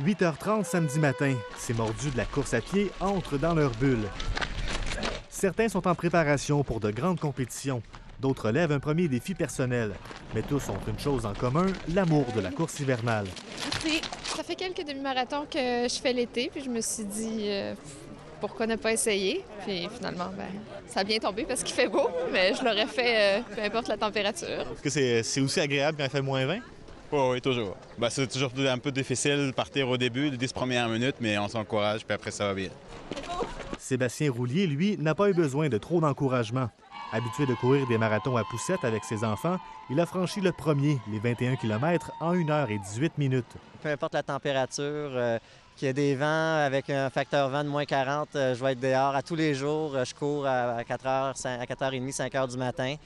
8h30 samedi matin, ces mordus de la course à pied entrent dans leur bulle. Certains sont en préparation pour de grandes compétitions. D'autres lèvent un premier défi personnel. Mais tous ont une chose en commun, l'amour de la course hivernale. Ça fait quelques demi-marathons que je fais l'été, puis je me suis dit pourquoi ne pas essayer? Puis finalement, ça a bien tombé parce qu'il fait beau, mais je l'aurais fait peu importe la température. Est-ce que c'est aussi agréable quand il fait moins 20? Oh, oui, toujours. C'est toujours un peu difficile de partir au début, les 10 premières minutes, mais on s'encourage, puis après, ça va bien. Sébastien Roulier, lui, n'a pas eu besoin de trop d'encouragement. Habitué de courir des marathons à poussette avec ses enfants, il a franchi le premier, les 21 km, en 1h18 minutes. Peu importe la température, qu'il y ait des vents avec un facteur vent de moins 40, je vais être dehors à tous les jours. Je cours à 4h, à 4h30, 5h du matin.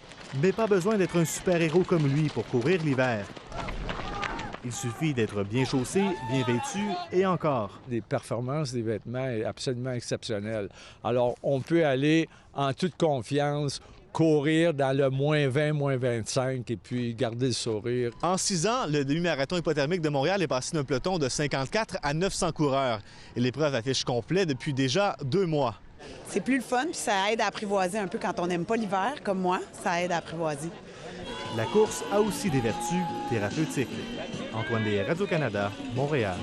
Mais pas besoin d'être un super-héros comme lui pour courir l'hiver. Il suffit d'être bien chaussé, bien vêtu et encore. Des performances des vêtements absolument exceptionnelles. Alors, on peut aller en toute confiance, courir dans le moins 20, moins 25 et puis garder le sourire. En 6 ans, le demi-marathon hypothermique de Montréal est passé d'un peloton de 54 à 900 coureurs. Et l'épreuve affiche complet depuis déjà 2 mois. C'est plus le fun, puis ça aide à apprivoiser un peu quand on n'aime pas l'hiver, comme moi, ça aide à apprivoiser. La course a aussi des vertus thérapeutiques. Antoine Des, Radio-Canada, Montréal.